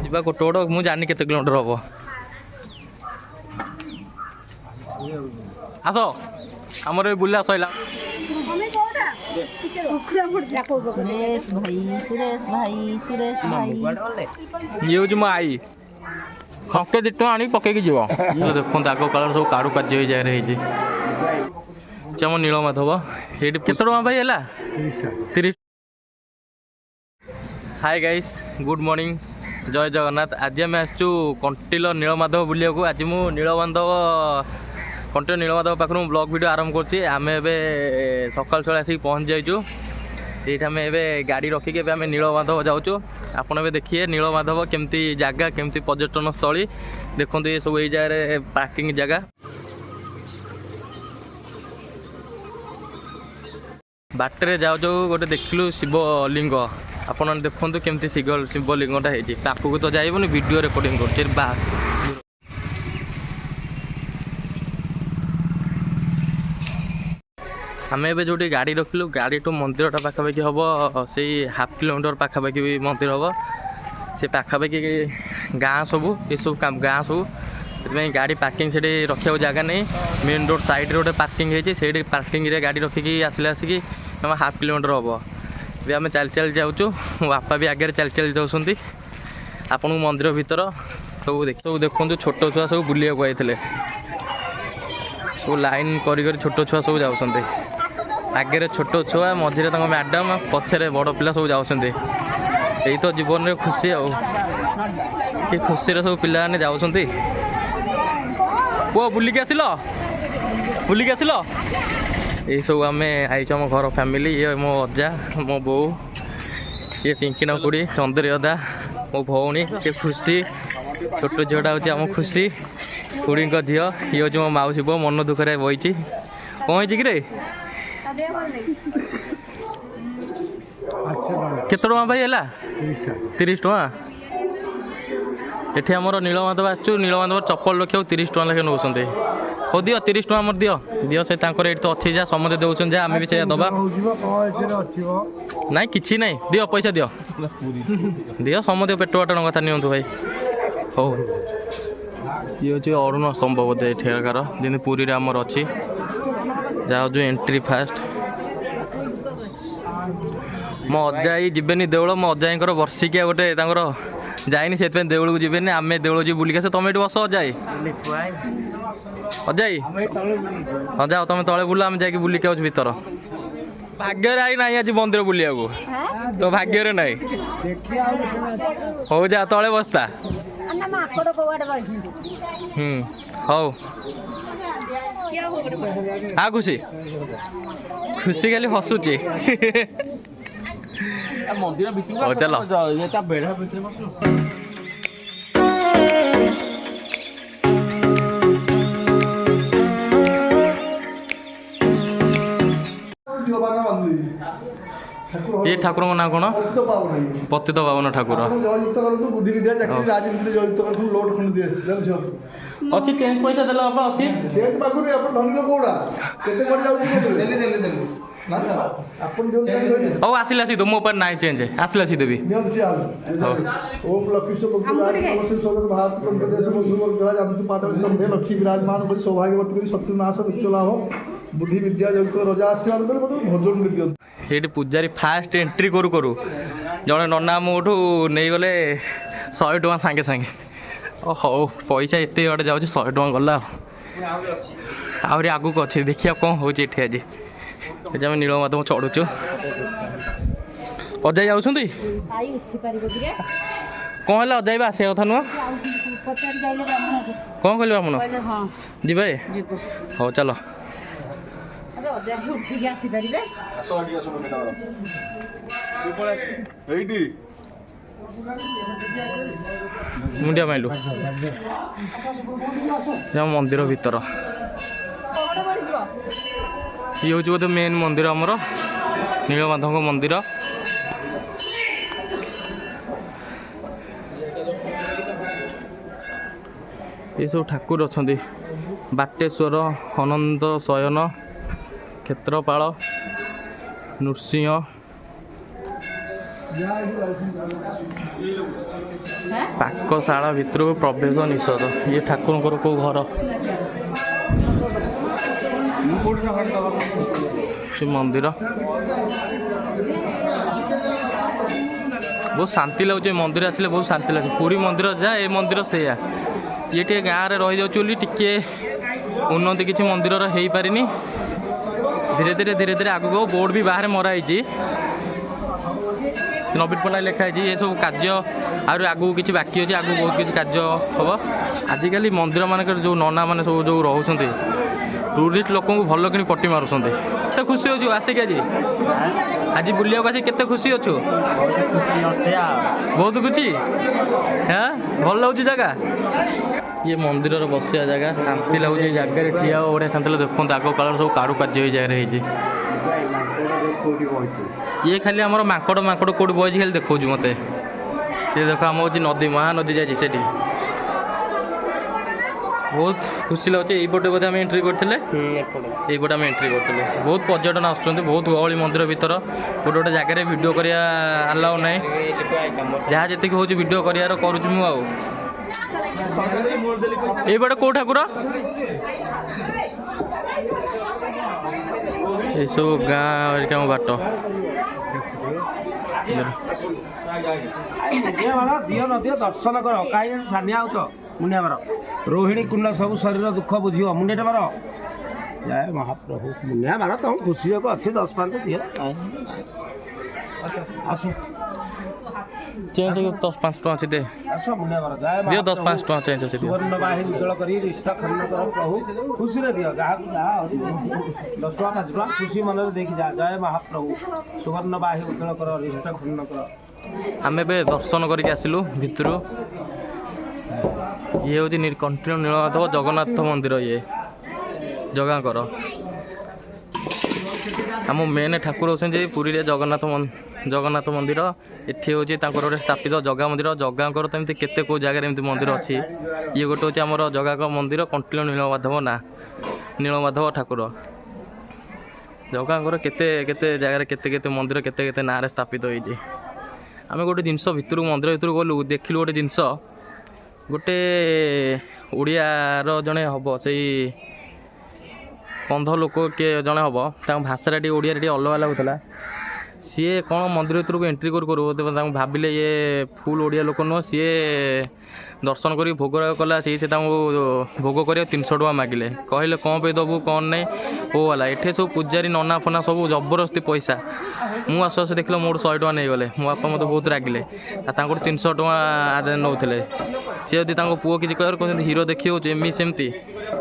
ଯିବା ଗୋଟେ ଗୋଟେ ମୁଁ ଜାଣିନି କେତେ କିଲୋମିଟର ହବ। ଆସ ଆମର ଏ ବୁଲା ସଇଲା। ଇଏ ହଉଛି ମୋ ଆଈ। ଖକେ 2 ଟଙ୍କା ଆଣିକି ପକେଇକି ଯିବ। ଦେଖନ୍ତୁ ଆଗ କାଳରେ ସବୁ କାରୁକାର୍ଯ୍ୟ ଏଇ ଜାଗାରେ ହେଇଛି। ଆମ ନୀଳମାଧବ ଏଇଠି କେତେ ଟଙ୍କା ଭାଇ ହେଲା? 30। ହାଇ ଗାଇସ୍, ଗୁଡ୍ ମର୍ଣ୍ଣିଂ, ଜୟ ଜଗନ୍ନାଥ। ଆଜି ଆମେ ଆସିଛୁ କଣ୍ଟିଲ ନୀଳମାଧବ ବୁଲିବାକୁ। ଆଜି ମୁଁ କଣ୍ଟିଲ ନୀଳମାଧବ ପାଖରୁ ମୁଁ ବ୍ଲଗ୍ ଭିଡ଼ିଓ ଆରମ୍ଭ କରୁଛି। ଆମେ ଏବେ ସକାଳୁ ସକାଳୁ ଆସିକି ପହଞ୍ଚି ଯାଇଛୁ। ଏଇଠି ଆମେ ଏବେ ଗାଡ଼ି ରଖିକି ଏବେ ଆମେ ନୀଳମାଧବ ଯାଉଛୁ। ଆପଣ ଏବେ ଦେଖିବେ ନୀଳମାଧବ କେମିତି ଜାଗା, କେମିତି ପର୍ଯ୍ୟଟନ ସ୍ଥଳୀ। ଦେଖନ୍ତୁ ଏ ସବୁ ଏଇ ଜାଗାରେ ପାର୍କିଂ ଜାଗା। ବାଟରେ ଯାଉ ଯାଉ ଗୋଟେ ଦେଖିଲୁ ଶିବଲିଙ୍ଗ। ଆପଣ ଦେଖନ୍ତୁ କେମିତି ଶିବଲିଙ୍ଗଟା ହେଇଛି। ପାଖକୁ ତ ଯାଇବନି, ଭିଡ଼ିଓ ରେକର୍ଡ଼ିଂ କରୁଛି। ଆମେ ଏବେ ଯେଉଁଠି ଗାଡ଼ି ରଖିଲୁ, ଗାଡ଼ିଠୁ ମନ୍ଦିରଟା ପାଖାପାଖି ହେବ ସେଇ ½ କିଲୋମିଟର ପାଖାପାଖି ବି ମନ୍ଦିର ହେବ। ସେ ପାଖାପାଖି ଗାଁ ସବୁ, ଏସବୁ ଗାଁ ସବୁ। ସେଥିପାଇଁ ଗାଡ଼ି ପାର୍କିଂ ସେଠି ରଖିବାକୁ ଜାଗା ନେଇ। ମେନ୍ ରୋଡ଼ ସାଇଡ଼୍ରେ ଗୋଟେ ପାର୍କିଂ ହେଇଛି। ସେଇଠି ପାର୍କିଂରେ ଗାଡ଼ି ରଖିକି ଆସିକି ଆମେ ½ କିଲୋମିଟର ହେବ। ଏବେ ଆମେ ଚାଲି ଚାଲି ଯାଉଛୁ। ମୋ ବାପା ବି ଆଗରେ ଚାଲି ଚାଲି ଯାଉଛନ୍ତି। ଆପଣଙ୍କୁ ମନ୍ଦିର ଭିତର ସବୁ ଦେଖନ୍ତୁ। ଛୋଟ ଛୁଆ ସବୁ ବୁଲିବାକୁ ଆସିଥିଲେ। ସବୁ ଲାଇନ୍ କରି ଛୋଟ ଛୁଆ ସବୁ ଯାଉଛନ୍ତି। ଆଗରେ ଛୋଟ ଛୁଆ, ମଝିରେ ତାଙ୍କ ମ୍ୟାଡ଼ାମ୍, ପଛରେ ବଡ଼ ପିଲା ସବୁ ଯାଉଛନ୍ତି। ଏଇ ତ ଜୀବନରେ ଖୁସି ଆଉ। କି ଖୁସିରେ ସବୁ ପିଲାମାନେ ଯାଉଛନ୍ତି। ପୁଅ ବୁଲିକି ଆସିଲ? ଏଇସବୁ ଆମେ ଆଇଛୁ ଆମ ଘର ଫ୍ୟାମିଲି। ଇଏ ମୋ ଅଜା, ମୋ ବୋଉ, ଇଏ ପିଙ୍କିନା କୁଡ଼ି, ଚନ୍ଦରୀ ଅଦା, ମୋ ଭଉଣୀ, ସିଏ ଖୁସି। ଛୋଟ ଝିଅଟା ହେଉଛି ଆମ ଖୁସି, କୁଡ଼ିଙ୍କ ଝିଅ। ଇଏ ହେଉଛି ମୋ ମାଉସୀ ପୁଅ, ମନ ଦୁଃଖରେ ବଇଛି। କ'ଣ ହେଇଛି କିରେ? କେତେ ଟଙ୍କା ଭାଇ ହେଲା? 30 ଟଙ୍କା। ଏଠି ଆମର ନୀଳମାଧବ ଆସିଛୁ। ନୀଳମାଧବ ଚପଲ ରଖିବାକୁ 30 ଟଙ୍କା ଲେଖାଏଁ ନେଉଛନ୍ତି। ହଉ ଦିଅ 30 ଟଙ୍କା ଆମର ଦିଅ। ସେ ତାଙ୍କର ଏଇଠି ତ ଅଛି, ଯାହା ସମସ୍ତେ ଦେଉଛନ୍ତି, ଯାହା ଆମେ ବି ସେଇଆ ଦେବା। ନାଇଁ କିଛି ନାହିଁ, ଦିଅ ପଇସା ଦିଅ ସମସ୍ତେ ପେଟ ବାଟଣ କଥା ନିଅନ୍ତୁ ଭାଇ। ହଉ, ଇଏ ହେଉଛି ଅରୁଣ ସ୍ତମ୍ଭ ବୋଧେ ଏଠିକାର, ଯେମିତି ପୁରୀରେ ଆମର ଅଛି। ଯାହା ହେଉଛି ଏଣ୍ଟ୍ରି ଫାଷ୍ଟ। ମୋ ଅଜା ଏଇ ଯିବେନି ଦେଉଳ। ମୋ ଅଜାଙ୍କର ବର୍ଷିକିଆ ଗୋଟେ ତାଙ୍କର ଯାଇନି, ସେଥିପାଇଁ ଦେଉଳକୁ ଯିବେନି। ଆମେ ଦେଉଳ ଯିବୁ ବୁଲିକି ଆସ। ତମେ ଏଠି ବସ ଅଜାଇ। ହଁ ଯାଅ ତମେ ତଳେ ବୁଲ, ଆମେ ଯାଇକି ବୁଲିକି ଆଉଛୁ ଭିତର। ଭାଗ୍ୟରେ ନାହିଁ ଆଜି ମନ୍ଦିର ବୁଲିବାକୁ, ତ ଭାଗ୍ୟରେ ନାହିଁ। ହଉ ଯା ତଳେ ବସ୍ତା। ହଉ ଖୁସି ଖାଲି ହସୁଛି। ହଉ ଚାଲ। ये ठाकुर ना कौन? पतित पावन ठाकुर। अच्छी चेंज पैसा देला बाबा अच्छी चेंज पाखु रे अपन धन कोडा केते कोड जाउ देली ना सर अपन देउ ओ आसिला सी दो मो पर नाइ चेंज आसिला सी देबी नियम छी आ ओम लक्ष्मी भगवान नमस्ते सोलर भारत प्रदेश मधुर ग्राज अमित पाताल स्कंधे लक्ष्मी विराजमान बलि सौभाग्यवती सत्यनाश वित्त लाभ बुद्धि विद्या जगत रजा आशीर्वाद कर भोजन दियो। एठी पूजारी फास्ट एंट्री करू करू जने नन्ना मोठू नै गले 100 टका सांगे सांगे। ओ हौ पैसा एते बड़े जाउछ 100 टका गला आउरी आगु को अछि देखिया कोन होछि एठी आज जे हम नीलमाधव चढ़ुछु। अजय जाउछंती आई उठी परिबो रे कोन हला अजय बा से कथा न पचार जाइले ब्राह्मण कोन कहले ब्राह्मण हां जिबे जिबो हो चलो अबे अजय उठी के आसी परिबे आसो हटी आसो मते तावर एइटी मुंडिया माइलु जा मंदिर भीतर ये हूँ बोधे मेन मंदिर आमर नीलमाधव मंदिर। ये सब ठाकुर अच्छा बाटेश्वर अनंत शयन क्षेत्रपाल नृसिंह ପାକଶାଳା ଭିତରକୁ ପ୍ରବେଶ ନିଷେଧ। ଇଏ ଠାକୁରଙ୍କର କୋଉ ଘର? ସେ ମନ୍ଦିର ବହୁତ ଶାନ୍ତି ଲାଗୁଛି। ଏ ମନ୍ଦିର ଆସିଲେ ବହୁତ ଶାନ୍ତି ଲାଗୁଛି। ପୁରୀ ମନ୍ଦିର ଯାହା ଏ ମନ୍ଦିର ସେଇଆ। ଇଏ ଟିକେ ଗାଁରେ ରହିଯାଉଛି ବୋଲି ଟିକେ ଉନ୍ନତି କିଛି ମନ୍ଦିରର ହେଇପାରିନି। ଧୀରେ ଧୀରେ ଆଗକୁ ବୋର୍ଡ ବି ବାହାରେ ମରା ହେଇଛି, ନବୀନ ପଟ୍ଟନାୟକ ଲେଖା ହେଇଛି। ଏସବୁ କାର୍ଯ୍ୟ ଆହୁରି ଆଗକୁ କିଛି ବାକି ଅଛି, ଆଗକୁ ବହୁତ କିଛି କାର୍ଯ୍ୟ ହେବ। ଆଜିକାଲି ମନ୍ଦିର ମାନଙ୍କରେ ଯେଉଁ ନନା ମାନେ ସବୁ ଯେଉଁ ରହୁଛନ୍ତି, ଟୁରିଷ୍ଟ ଲୋକଙ୍କୁ ଭଲ କିଣି ପଟି ମାରୁଛନ୍ତି। କେତେ ଖୁସି ଅଛୁ ଆସିକି ଆଜି ବୁଲିବାକୁ ଆସି? କେତେ ଖୁସି ଅଛୁ? ବହୁତ ଖୁସି। ହଁ ଭଲ ଲାଗୁଛି ଜାଗା। ଇଏ ମନ୍ଦିରର ବସିବା ଜାଗା, ଶାନ୍ତି ଲାଗୁଛି। ଏ ଜାଗାରେ ଠିଆ ହବ ବଢ଼ିଆ ଶାନ୍ତି ଲାଗୁଛି। ଦେଖନ୍ତୁ ଆଗ କାଳର ସବୁ କାରୁକାର୍ଯ୍ୟ ଏଇ ଜାଗାରେ ହେଇଛି। ଇଏ ଖାଲି ଆମର ମାଙ୍କଡ଼ କୋଉଠି ବଇଛି ଖାଲି ଦେଖାଉଛି ମୋତେ। ସେ ଦେଖ ଆମ ହେଉଛି ନଦୀ, ମହାନଦୀ ଯାଇଛି ସେଠି। ବହୁତ ଖୁସି ଲାଗୁଛି। ଏଇପଟେ ବୋଧେ ଆମେ ଏଣ୍ଟ୍ରି କରିଥିଲେ, ଏଇପଟେ ଆମେ ଏଣ୍ଟ୍ରି କରିଥିଲୁ। ବହୁତ ପର୍ଯ୍ୟଟନ ଆସୁଛନ୍ତି, ବହୁତ ଗହଳି ମନ୍ଦିର ଭିତର। ଗୋଟେ ଜାଗାରେ ଭିଡ଼ିଓ କରିବା ଆଲାଉ ନାହିଁ। ଯାହା ଯେତିକି ହେଉଛି ଭିଡ଼ିଓ କରିବାର କରୁଛି ମୁଁ। ଆଉ ଏଇପଟେ କୋଉ ଠାକୁର? ଏସବୁ ଗାଁ ହେରିକା ବାଟ। ଦର୍ଶନ କର କାହିଁ ଛାନିଆ ହଉଛ। ମୁଣ୍ଡିଆ ମାର। ରୋହିଣୀ କୁଣ୍ଡ ସବୁ ଶରୀର ଦୁଃଖ ବୁଝିବ। ମୁଣ୍ଡିଆଟା ମାର। ଜୟ ମହାପ୍ରଭୁ। ମୁଣ୍ଡିଆ ମାର। ତମ ଖୁସି ଯୋଗ ଅଛି 10-5 ଦିଅ। ଆସ ଚେଞ୍ଜ 10-5 ଟଙ୍କା ଅଛି ଦେ। ଆସ ମୁଣ୍ଡିଆ ମାର। ଜୟ ଦିଅ 10-5 ଟଙ୍କା ଚେଞ୍ଜ ଅଛି। ସୁବର୍ଣ୍ଣ ବାହି ଉଜ୍ଜଳ କରି ରିଷ୍ଟ ଖଣ୍ଡନ କର ପ୍ରଭୁ। ଖୁସିରେ ଦିଅ। ଯାହାକୁ ଯାହା 10 ଟଙ୍କା 5 ଟଙ୍କା ଖୁସି ମନରେ ଦେଇକି ଯା। ଜୟ ମହାପ୍ରଭୁ। ସୁବର୍ଣ୍ଣ ବାହି ଉଜ୍ଜଳ କର ରିଷ୍ଟ ଖଣ୍ଡନ କର। ଆମେ ଏବେ ଦର୍ଶନ କରିକି ଆସିଲୁ ଭିତରୁ। ଇଏ ହେଉଛି କଣ୍ଟିନ୍ୟୁ ନୀଳମାଧବ ଜଗନ୍ନାଥ ମନ୍ଦିର। ଇଏ ଜଗାଙ୍କର ଆମ ମେନ୍ ଠାକୁର ହେଉଛନ୍ତି ପୁରୀରେ ଜଗନ୍ନାଥ ମନ୍ଦିର। ଏଠି ହେଉଛି ତାଙ୍କର ଗୋଟେ ସ୍ଥାପିତ ଜଗା ମନ୍ଦିର। ଜଗାଙ୍କର ତ ଏମିତି କେତେ କେଉଁ ଜାଗାରେ ଏମିତି ମନ୍ଦିର ଅଛି। ଇଏ ଗୋଟେ ହେଉଛି ଆମର ଜଗାଙ୍କ ମନ୍ଦିର, କଣ୍ଟିନ୍ୟୁ ନୀଳମାଧବ ଠାକୁର। ଜଗାଙ୍କର କେତେ ଜାଗାରେ କେତେ ମନ୍ଦିର କେତେ ନାଁରେ ସ୍ଥାପିତ ହେଇଛି। ଆମେ ଗୋଟେ ଜିନିଷ ଭିତରକୁ ମନ୍ଦିର ଭିତରକୁ ଗଲୁ, ଦେଖିଲୁ ଗୋଟେ ଜିନିଷ। ଗୋଟେ ଓଡ଼ିଆର ଜଣେ ହେବ, ସେଇ କନ୍ଧ ଲୋକ କିଏ ଜଣେ ହେବ, ତାଙ୍କ ଭାଷାଟା ଟିକେ ଓଡ଼ିଆରେ ଟିକେ ଅଲଗା ଲାଗୁଥିଲା। ସିଏ କ'ଣ ମନ୍ଦିର ଭିତରକୁ ଏଣ୍ଟ୍ରି କରୁ ତାଙ୍କୁ ଭାବିଲେ ଇଏ ଫୁଲ୍ ଓଡ଼ିଆ ଲୋକ ନୁହଁ। ସିଏ ଦର୍ଶନ କରିକି ଭୋଗ କଲା। ସେ ତାଙ୍କୁ ଭୋଗ କରିବାକୁ 300 ଟଙ୍କା ମାଗିଲେ। କହିଲେ କ'ଣ ପାଇଁ ଦେବୁ କ'ଣ ନାହିଁ। ଓ ହେଲା ଏଠି ସବୁ ପୂଜାରୀ ନନା ଫନା ସବୁ ଜବରଦସ୍ତି ପଇସା। ମୁଁ ଆସୁ ଦେଖିଲେ ମୋଠୁ 100 ଟଙ୍କା ନେଇଗଲେ। ମୋ ବାପା ମୋତେ ବହୁତ ରାଗିଲେ। ଆଉ ତାଙ୍କଠୁ 300 ଟଙ୍କା ନେଉଥିଲେ। ସିଏ ଯଦି ତାଙ୍କ ପୁଅ କିଛି କହିବାର କହୁଛନ୍ତି ହିରୋ ଦେଖି ହେଉଛି ଏମିତି ସେମିତି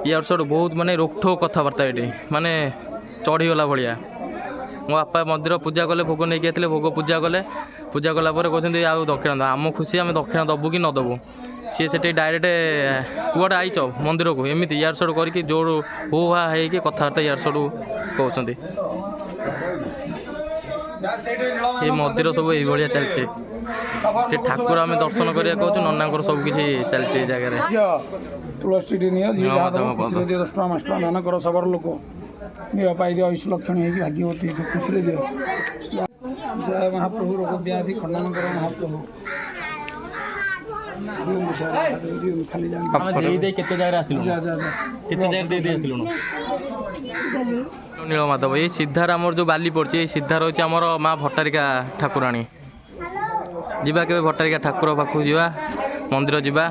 ଇଆଡ଼ୁ ସିଆଡ଼ୁ ବହୁତ ମାନେ ରୋକଠୋକ କଥାବାର୍ତ୍ତା ଏଠି, ମାନେ ଚଢ଼ିଗଲା ଭଳିଆ। ମୋ ବାପା ମନ୍ଦିର ପୂଜା କଲେ, ଭୋଗ ନେଇକି ଆସିଥିଲେ, ଭୋଗ ପୂଜା କଲା ପରେ କହୁଛନ୍ତି ଆଉ ଦକ୍ଷିଣା ଦେବ। ଆମ ଖୁସି ଆମେ ଦକ୍ଷିଣା ଦେବୁ କି ନ ଦେବୁ। ସିଏ ସେଠି ଡାଇରେକ୍ଟ କୁଆଡ଼େ ଆଇଛ ମନ୍ଦିରକୁ, ଏମିତି ଇଆଡ଼ୁ ସିଆଡ଼ୁ କରିକି ଯୋଉ ହୋ ହା ହେଇକି କଥାବାର୍ତ୍ତା ଇଆଡ଼ୁ ସିଆଡ଼ୁ କହୁଛନ୍ତି। ଏ ମନ୍ଦିର ସବୁ ଏଇଭଳିଆ ଚାଲିଛି। ସେ ଠାକୁର ଆମେ ଦର୍ଶନ କରିବାକୁ କହୁଛୁ, ନନାଙ୍କର ସବୁ କିଛି ଚାଲିଛି ଏ ଜାଗାରେ। ତୁଳସୀ ନିଅ 10 ଟଙ୍କା 5 ଟଙ୍କା ଦାନ କର। ସବର ଲୋକ ଦିଅ ପାଇଦିଅ ଆୟୁଷ ଲକ୍ଷଣ ହେଇକି ଭାଗ୍ୟବତୀ ଖୁସିରେ ଦିଅ। ଜୟ ମହାପ୍ରଭୁ। ରୋଗ ବ୍ୟାଧି ଖଣ୍ଡନ କର ମହାପ୍ରଭୁ। ଖାଲି କେତେ ଜାଗାରେ ଆସିଲୁ, କେତେ ଜାଗାରେ ଦେଇ ଆସିଲୁଣୁ। ନୀଳମାଧବ ଏଇ ସିଧାର ଆମର ଯେଉଁ ବାଲି ପଡ଼ିଛି, ଏଇ ସିଧାର ହେଉଛି ଆମର ମା ଭଟ୍ଟାରିକା ଠାକୁରାଣୀ। ଯିବା କେବେ ଭଟ୍ଟାରିକା ଠାକୁର ପାଖକୁ ଯିବା, ମନ୍ଦିର ଯିବା,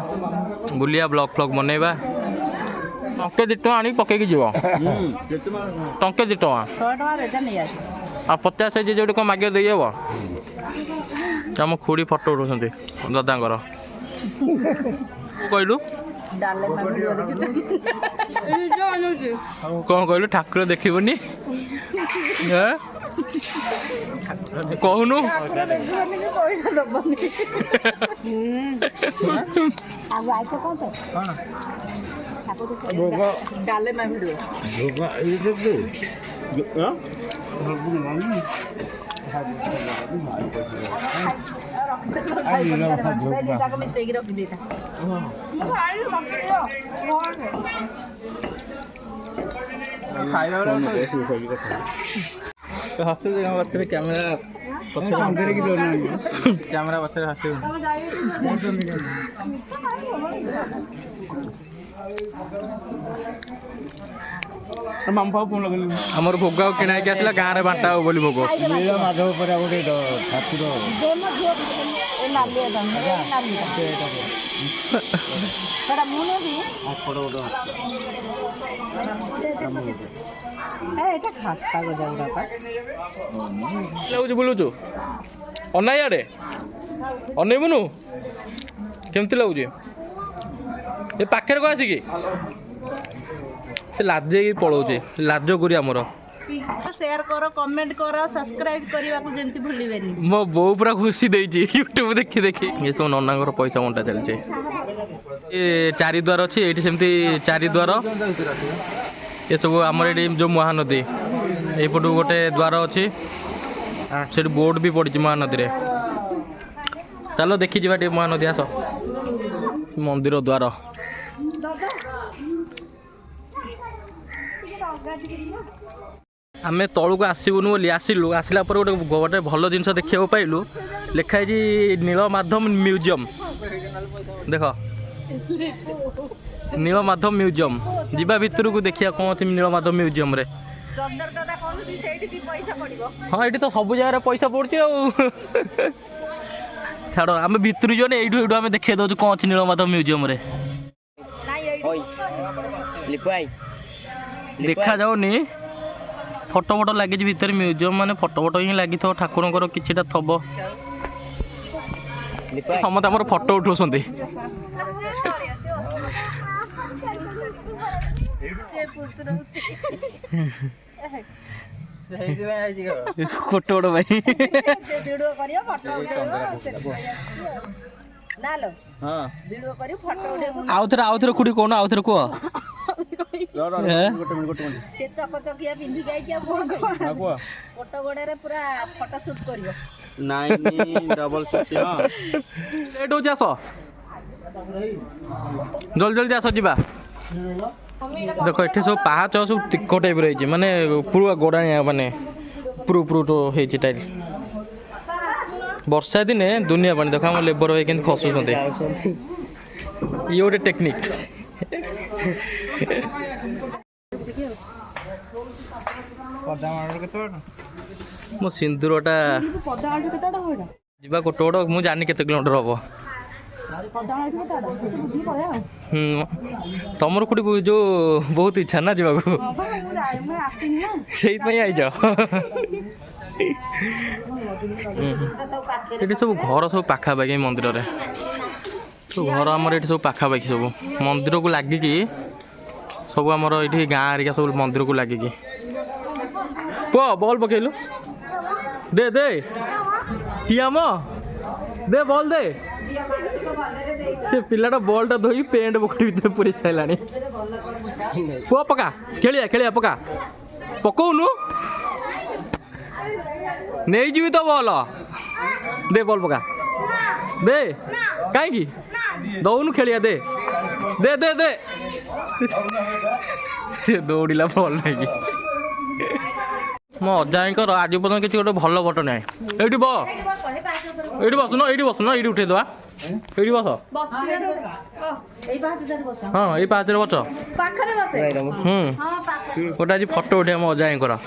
ବୁଲିବା, ବ୍ଲଗ୍ ବନେଇବା। ଟଙ୍କେ 2 ଟଙ୍କା ଆଣିକି ପକେଇକି ଯିବ। ଟଙ୍କେ 2 ଟଙ୍କା ଆଉ 50 ସାଇଜ ଯେଉଁଠି କ'ଣ ମାଗିବ ଦେଇହେବ। ଆମ ଖୁଡ଼ି ଫଟୋ ଉଠାଉଛନ୍ତି ଦାଦାଙ୍କର। କହିଲୁ କ'ଣ କହିଲୁ? ଠାକୁର ଦେଖିବୁନି କହୁନୁ। ମିଶେଇକି ରଖିଦେଇଥା। କ୍ୟାମେରା କ୍ୟାମେରା ପାଖରେ ଆସିବ ଆମର ଭୋଗ ଆଉ କିଣା ହେଇକି ଆସିଲା ଗାଁରେ ବାଣ୍ଟା ହବ ବୋଲି ଭୋଗ ମାଧବ ପରେ ଆଉ ଗୋଟେ ଠାକୁର ଲାଗୁଛି ବୁଲୁଛୁ ଅନାଇ ଆଡ଼େ ଅନେଇବୁନୁ କେମିତି ଲାଗୁଛି ଏ ପାଖରେ କଣ ଆସିକି ସେ ଲାଜେଇକି ପଳଉଛି ଲାଜ କରି ଆମର शेयर करो कमेंट करो सब्सक्राइब करने को जेंति भूलिबेनी मो बो पूरा खुशी देइची यूट्यूब देखि देखि ये सब नन्नागर पैसा बंटा चलছে ये चारि द्वार अछि एठी सेमती चारि द्वार ये सब हमर एठी जो महानदी ए पटु गोटे द्वार अछि सेठी बोर्ड भी पड़ी महानदी रे चलो देखि जिबा टे महानदी आस मंदिर द्वार आमे तलू आसबुनु बोली आसिलु आसला पर गोटे गोटे भल जिन देखा पाइलु लिखाई नीलमाधव म्यूजियम देख नीलमाधव म्यूजियम जीवा भितर को देखिया कौन अच्छे नीलमाधव म्यूजियम रे हाँ ये तो सब जगह पैसा पड़े छाड़ आम भितर जो यू आम देखा दे कौन अच्छे नीलमाधव म्यूजियम रे देखा जाऊनी फोटो फोटो लगे भितर म्यूजियम माने फोटो फोटो ही लगी ठाकुर किछिटा थब समस्त आम फोटो उठाऊँ फोटो फोटो भाई आउ थे खुड़ी कौन आउ थे कह चकचकिया पिंधि फोटो गोड़े पूरा फोटो शूट कर आस जल्दी जल्दी आस जा देख ये सब पाहाच सब तिक टाइप रही माने पूरा गोड़ाणिया माने पुरु पुरु तो होती टाइल वर्षा दिने दुनिया पानी देख आम लेबर भाई के खसुँच ये गोटे टेक्निक मो सिंदूरटा जा गोटे गोटे मुझे जानी केते किलोमीटर हम तमर खुटी जो बहुत इच्छा ना जावाक से आई जाओ ये सब घर सब पाखापाखि मंदिर रे सब घर आमर ये सब पाखापाखि सब मंदिर को लगिकी सब आमर ये गाँ हरिका सब मंदिर को लगिकी पुआ बॉल पकेलु दे दे आम दे बॉल दे से पिलाटा बॉलटा धोई पेंट पकड़ भर पूरी सारा पुआ पका खेलिया खेलिया पका पकौनु नहीं जी तो बॉल दे बॉल पका दे कहीं दौनु खेलिया दे दे दे दे दौड़ा बॉल नहीं मो अजाईकर आज पर्यटन किसी गोटे भल फोटो ना ये बसुन ये बसुन ये उठेदवा ये बस हाँ ये पाँच बस गोटे आज फोटो उठे मो अजाईकर आस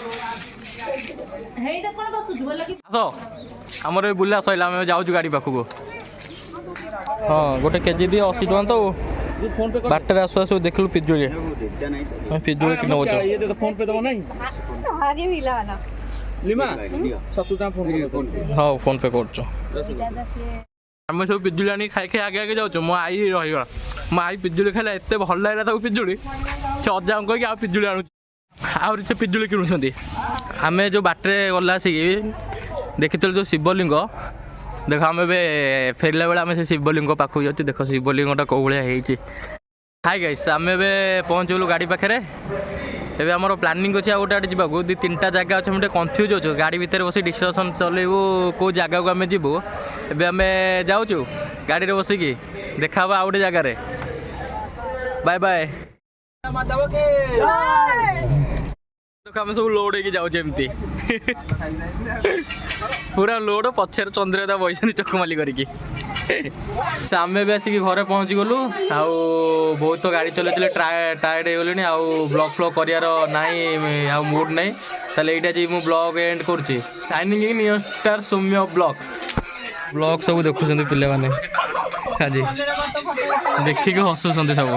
आमर बुला सैला आम जाऊँ गाड़ी पाखक हाँ गोटे केजी दिए 80 टଙ୍କା तो बाटर आसु आसु देखलु पिजुली पिजुली कि नौ फोन पे दबो नहीं आगे मिला वाला लिमा 70 टଙ୍କା फोन हाँ फोन पे कर आम सब पिजुली आनी खाई खाई आगे आगे जाऊँ मो आई रहीगला मो आई पिजुली खाइला एत भल लगे ताको पिजुली से अजा कहीकि आ पिजुली आणु आहुरी से पिजुली किणुଛନ୍ତି आम जो बाटे गला आसिक देखी जो शिवलिंग देख आम फेरला बेले आम से शिवलिंग पाखक जाऊँ देख शिवलिंगटा कौ भाई हाय गाइस आम पहुँचलु गाड़ी पाखे एबे आमर प्लानिंग अच्छे गोटे आड़े जावाक दी तीन जगह अच्छे मुझे कन्फ्यूज अच्छे गाड़ी भितर बस डिस्कसन चलू कौ जगह को आम जीवु एबे आम जाऊँ गाड़ी रे बसिकी देखा आउ गोटे जगार बाय बाय। ଆମେ ସବୁ ଲୋଡ୍ ହେଇକି ଯାଉଛେ ଏମିତି ପୁରା ଲୋଡ୍ ପଛରେ ଚନ୍ଦ୍ରଦା ବଇଛନ୍ତି ଚକମାଲି କରିକି। ସେ ଆମେ ବି ଆସିକି ଘରେ ପହଞ୍ଚି ଗଲୁ। ଆଉ ବହୁତ ଗାଡ଼ି ଚଲେଇଥିଲେ ଟାୟାର୍ଡ ହେଇଗଲିଣି। ଆଉ ବ୍ଲଗ୍ ଫ୍ଲଗ୍ କରିବାର ନାହିଁ ଆଉ ମୁଡ୍ ନାହିଁ। ତାହେଲେ ଏଇଟା ଆଜି ମୁଁ ବ୍ଲଗ୍ ଏଣ୍ଡ କରୁଛି। Signing in new star Soumya blog ସବୁ ଦେଖୁଛନ୍ତି ପିଲାମାନେ ଆଜି ଦେଖିକି ହସୁଛନ୍ତି ସବୁ।